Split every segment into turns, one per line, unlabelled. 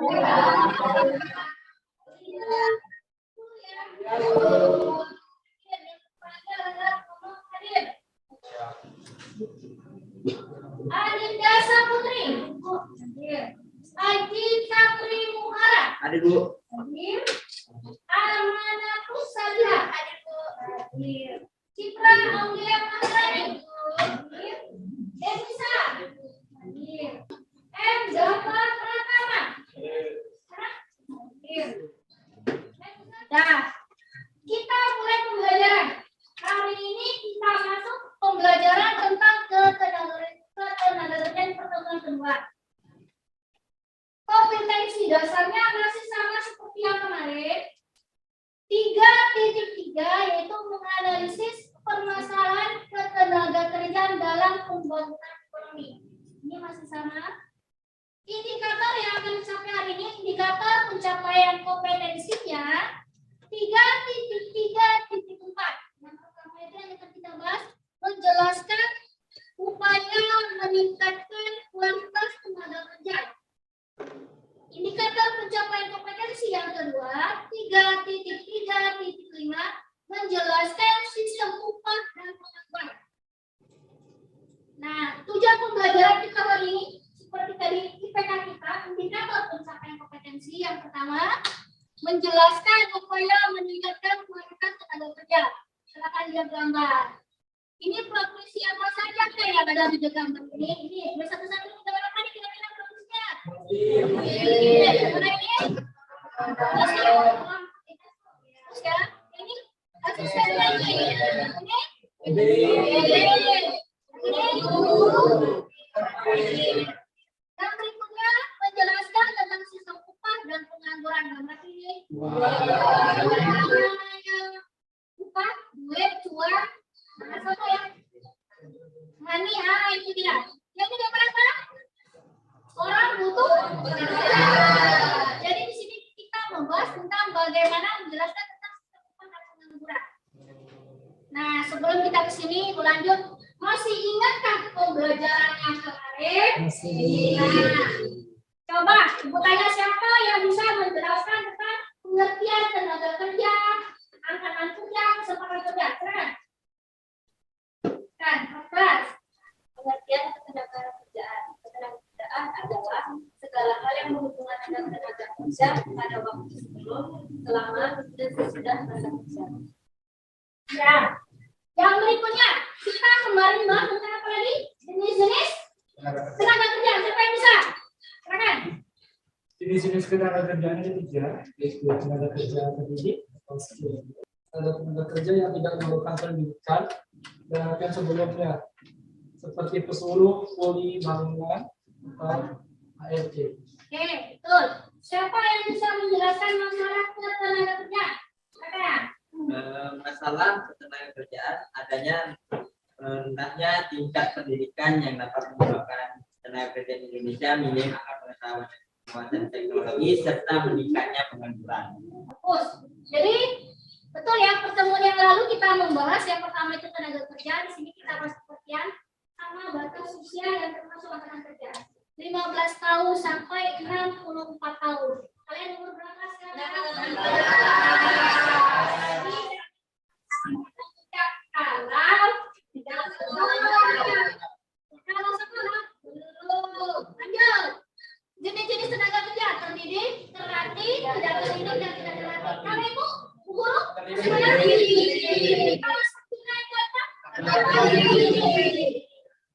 Adinda Saputri. Aji Sapri Muhara.
Hadir, Bu.
Hadir. Amanatus Salihah. Hadir, Bu. Hadir. Citra Aulia Maharani. Hadir. Devisa. Hadir. M. Jafar Pratama. Hadir. Nah, kita mulai pembelajaran. Hari ini kita masuk pembelajaran tentang ketenagakerjaan pertemuan kedua. Kompetensi dasarnya masih sama seperti yang kemarin. 3.3 yaitu menganalisis permasalahan ketenagakerjaan dalam pembangunan ekonomi. Ini masih sama. Indikator yang akan dicapai hari ini, indikator pencapaian kompetensinya 3.3.4. Yang pertama itu yang akan kita bahas, menjelaskan upaya meningkatkan kualitas tenaga kerja. Indikator pencapaian kompetensi yang kedua 3.3.5 menjelaskan sistem upah dan pengangguran. Nah, tujuan pembelajaran kita hari ini seperti tadi IPK kita, indikator pencapaian kompetensi yang pertama menjelaskan upaya meningkatkan kualitas tenaga kerja. Silakan lihat gambar. Ini profesi apa saja yang ada di gambar ini? Ini satu-satu kita berapa kira-kira profesinya? Ini asisten yang berikutnya menjelaskan tentang sistem upah dan pengangguran. Gambar ini. Upah, duit, cuan, apa ya? Money, itu dia. Yang tidak berapa? Orang butuh. Jadi di sini kita membahas tentang bagaimana menjelaskan tentang sistem upah dan pengangguran. Nah, sebelum kita ke sini lanjut, masih ingatkah pembelajaran yang kemarin? Masih. Nah, coba ibu tanya siapa yang bisa menjelaskan tentang pengertian tenaga kerja, angkatan kerja, kesempatan kerja, kan?
Pengertian ketenagakerjaan adalah segala hal yang berhubungan dengan tenaga kerja pada waktu sebelum, selama, dan sesudah masa kerja.
Ya. Yang berikutnya, kita kemarin bahas tentang apa lagi? Jenis-jenis tenaga kerja. Siapa yang bisa? Silakan.
Jenis-jenis tenaga kerjaan ada 3, yaitu tenaga kerja terdidik atau skill. Ada tenaga kerja yang tidak memerlukan pendidikan dan sebelumnya, seperti pesuruh, kuli, bangunan, atau ART.
Oke, betul. Siapa yang bisa menjelaskan masalah ketenaga kerja? Silakan.
Masalah ketenagakerjaan adanya rendahnya tingkat pendidikan yang dapat menyebabkan tenaga kerja di Indonesia minim akan pengetahuan dan penguasaan teknologi serta meningkatnya pengangguran.
Bagus. Jadi betul ya, pertemuan yang lalu kita membahas yang pertama itu tenaga kerja. Di sini kita bahas pengertian sama batas usia yang termasuk angkatan kerja. 15 tahun sampai 64 tahun. Kalian umur berapa sekarang? Kalau sekolah belum. Lanjut. Jenis-jenis tenaga kerja terdidik, terlatih, tidak terdidik dan tidak terlatih. Kalau ibu, guru, terlatih. Kalau sekolah itu apa?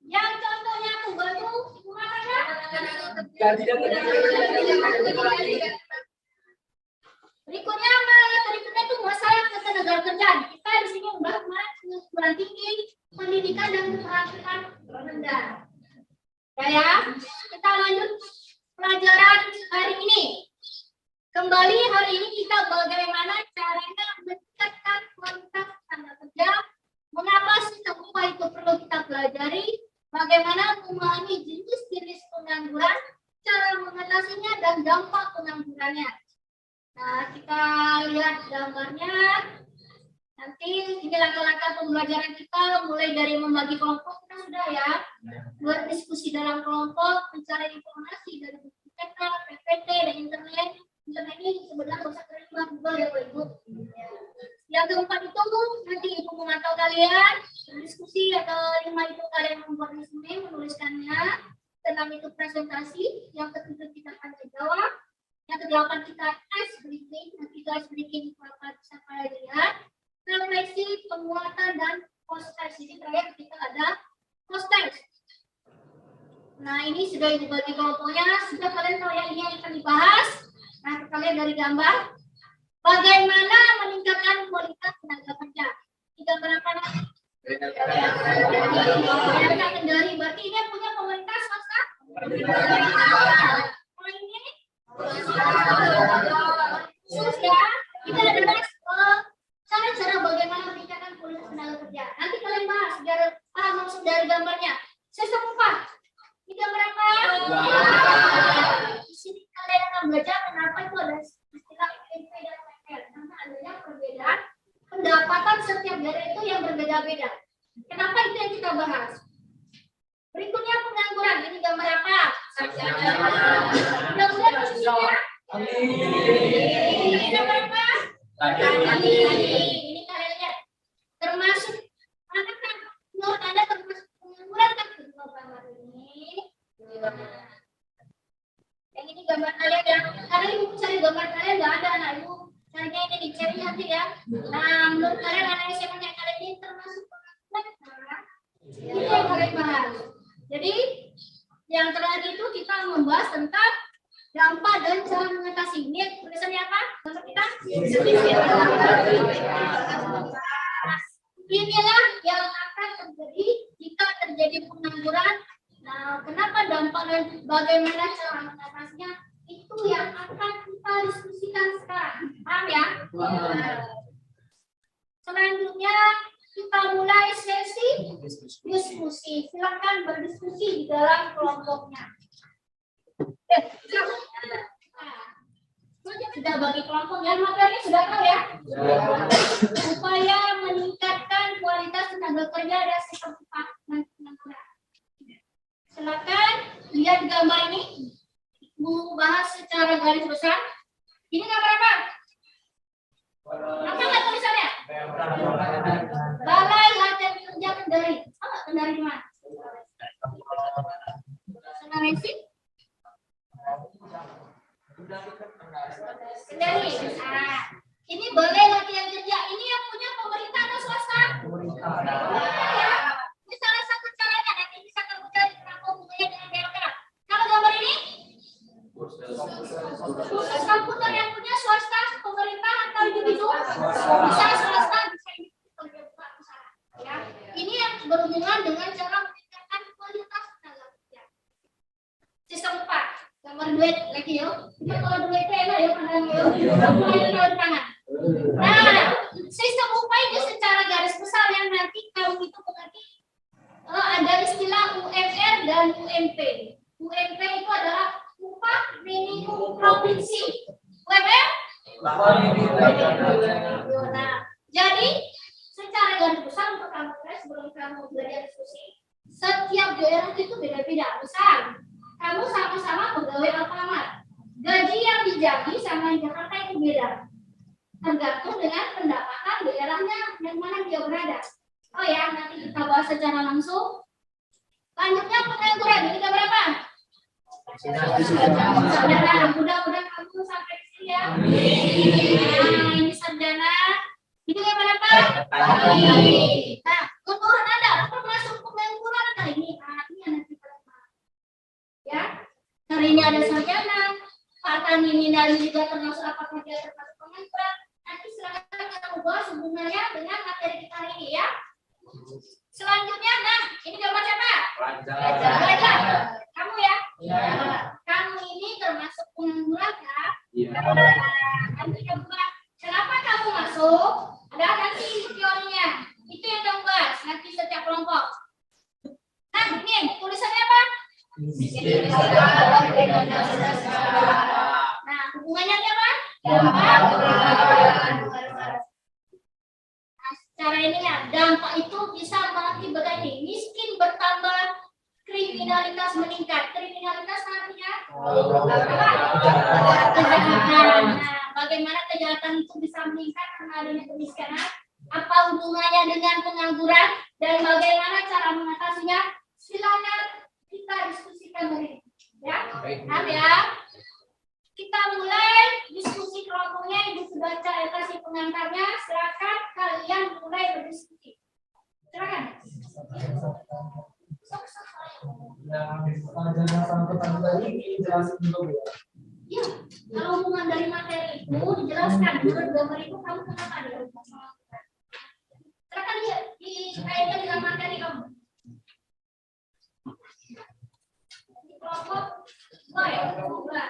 Yang contohnya pembantu rumah tangga. Berikutnya itu masalah ketenagakerjaan. Kita di sini membahas perguruan tinggi, pendidikan dan keterampilan rendah. Ya, kita lanjut pelajaran hari ini. Kembali hari ini kita bagaimana caranya meningkatkan kualitas tenaga kerja. Mengapa sistem upah itu perlu kita pelajari? Bagaimana memahami jenis-jenis pengangguran, cara mengatasinya dan dampak penganggurannya. Nah, kita lihat gambarnya. Nanti ini langkah-langkah pembelajaran kita mulai dari membagi kelompok kita sudah ya. Buat diskusi dalam kelompok, mencari informasi dari buku TK, PPT dan internet ini sebenarnya bisa terima Google ya Bapak Ibu. Yang keempat itu nanti Ibu memantau kalian diskusi atau 5 itu kalian membuat resume menuliskannya. Ke-6 itu presentasi. Yang ke-7 kita tanya jawab. Yang ke-8 kita ice breaking. Nanti ice breaking itu apa bisa kalian lihat. Refleksi, penguatan dan post test. Jadi terakhir kita ada post test. Nah ini sudah dibagi kelompoknya. Sudah kalian tahu yang ini yang akan dibahas. Nah kalian dari gambar. Bagaimana meningkatkan kualitas tenaga kerja? Di gambar apa? Kendari. Berarti ini punya pemerintah swasta? Ini? Ya. Kita ada cara-cara bagaimana meningkatkan kualitas tenaga kerja. Nanti kalian bahas biar paham maksud dari gambarnya. Sistem upah. Di gambar apa? Di sini kalian akan belajar kenapa itu ada istilah UMP dan UMR. Karena adanya perbedaan pendapatan setiap daerah itu yang berbeda-beda. Kenapa itu yang kita bahas? Berikutnya pengangguran. Ini gambar apa? Pengangguran posisinya. Ini gambar apa? Ini kalian lihat. Termasuk apakah menurut Anda termasuk pengangguran kan? Gambar ini. Yang ini gambar kalian ya. Karena ibu cari gambar kalian nggak ada anak ibu. Carinya ini dicari nanti ya. Nah menurut kalian anak SMA kalian ini termasuk pengangguran? Ini yang kalian bahas. Jadi yang terakhir itu kita membahas tentang dampak dan cara mengatasi. Ini tulisannya apa? Untuk kita. Inilah yang akan terjadi jika terjadi pengangguran. Nah, kenapa dampak dan bagaimana cara mengatasinya itu yang akan kita diskusikan sekarang. Paham ya? Selanjutnya kita mulai sesi diskusi. Silakan berdiskusi di dalam kelompoknya. Sudah bagi kelompok ya, materi sudah tahu ya. Upaya meningkatkan kualitas tenaga kerja dan sistem pengangguran. Silakan lihat gambar ini. Bu bahas secara garis besar. Ini gambar apa? Apa nggak tulisannya? Balai Latihan Kerja Kendari. Oh, Kendari di mana? Sulawesi? Kendari. Nah, ini Balai Latihan Kerja. Ini yang punya pemerintah atau swasta? Pemerintah. Ini salah satu caranya. Nanti bisa kamu cari kenapa hubungannya dengan BLK. Kalau gambar ini? Khusus komputer yang punya swasta, pemerintah atau individu? Bisa swasta, bisa individu. Ya. Ini yang berhubungan dengan cara meningkatkan kualitas tenaga kerja. Sistem upah. Gambar duit lagi yuk. Kalau duit itu enak ya pandangan. Nah, sistem upah ini secara garis besar yang nanti kamu itu mengerti ada istilah UMR dan UMP. UMP itu adalah upah minimum provinsi. UMR? Nah, jadi secara garis besar untuk kamu sebelum kamu belajar diskusi, setiap daerah itu beda-beda. Misal, kamu sama-sama pegawai Alfamart. Gaji yang di Jambi sama di Jakarta itu beda. Tergantung dengan pendapatan daerahnya yang mana dia berada. Oh ya, nanti kita bahas secara langsung. Lanjutnya pengangguran. Ini gambar apa? Sarjana. Mudah-mudahan kamu sampai di sini ya. Nah, ini sarjana. Ini gambar apa? Nah, menurut Anda termasuk pengangguran atau ini? Nah, ini yang nanti kita bahas. Ya, hari ini ada sarjana. Pak Tani ini dari juga termasuk apakah dia termasuk pengangguran? Nanti silakan kita bahas hubungannya dengan materi kita hari ini ya. Selanjutnya, nah, ini gambar siapa? Belajar. Kamu ya? Ya. Kamu ini termasuk pengangguran ya? Iya. Nanti coba, kenapa kamu masuk? Ada nanti teorinya. Itu yang kamu bahas nanti setiap kelompok. Nah, ini tulisannya apa? Nah, hubungannya apa? Cara ini ya, dampak itu bisa mengakibatkan miskin bertambah, kriminalitas meningkat. Kriminalitas artinya kejahatan. Nah, bagaimana kejahatan itu bisa meningkat karena adanya kemiskinan? Apa hubungannya dengan pengangguran dan bagaimana cara mengatasinya? Silakan kita diskusikan hari ini. Ya, ya. Kita mulai diskusi kelompoknya. Ibu sudah kasih pengantarnya. Silakan kalian mulai berdiskusi. Silakan. Ya, kalau hubungan dari materi itu dijelaskan. Menurut gambar itu kamu kenapa ada? Silakan dikaitkan dengan materi kamu. Kelompok dua.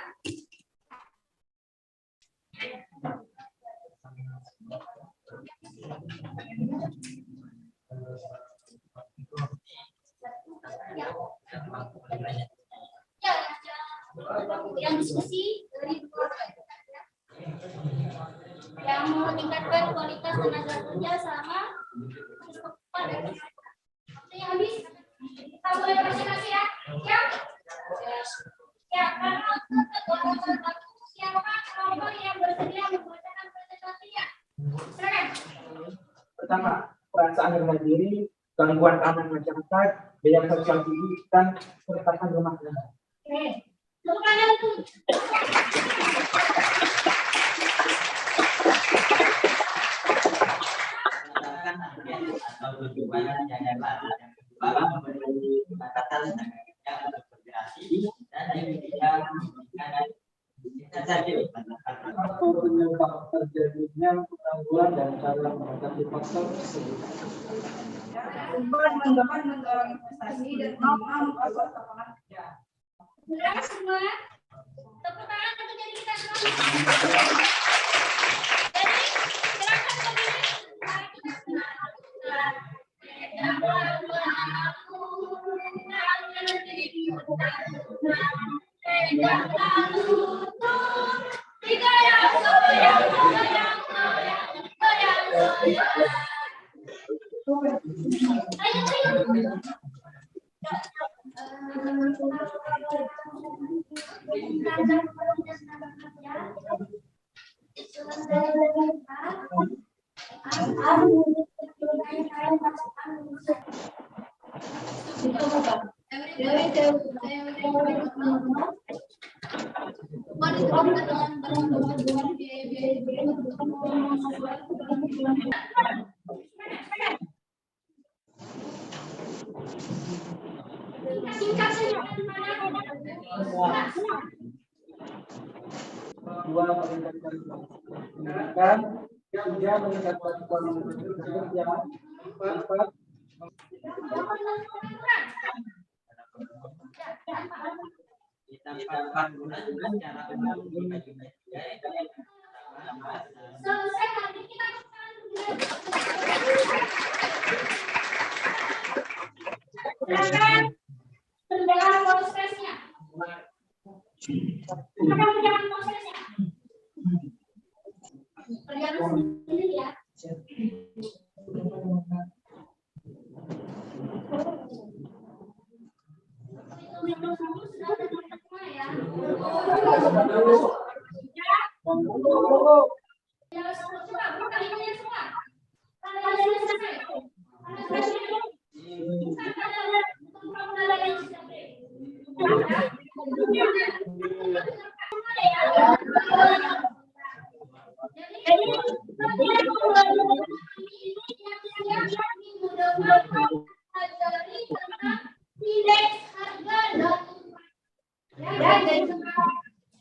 Yang diskusi dari yang meningkatkan kualitas tenaga kerja sama waktunya habis. Kita boleh presentasi ya. Ya, karena siapa kelompok yang bersedia membacakan presentasinya. Silakan.
Pertama, perasaan rendah diri, gangguan keamanan masyarakat, biaya sosial tinggi, dan keretakan rumah tangga.
Oke, tepuk tangan tuh.
Atau tujuan yang lain yang kedua memberi batasan tenaga kerja untuk bergenerasi dan yang ketiga memberikan kita saja
Apa penyebab terjadinya pengangguran dan cara mengatasi faktor tersebut?
Mendorong investasi dan memperluas lapangan kerja.
Sudah semua? Tepuk tangan untuk jadi kita semua. Jadi, silakan kembali. Mari kita
Dua, meningkatkan pendidikan. Tiga, meningkatkan kualitas kerja. Empat,
kita menggunakan cara umum
selesai nanti kita silakan pendengar prosesnya. Silakan pendengar prosesnya. Perjalanan sendiri ya.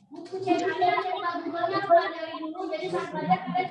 Buku cek ada bukunya dari dulu, jadi saat belajar kalian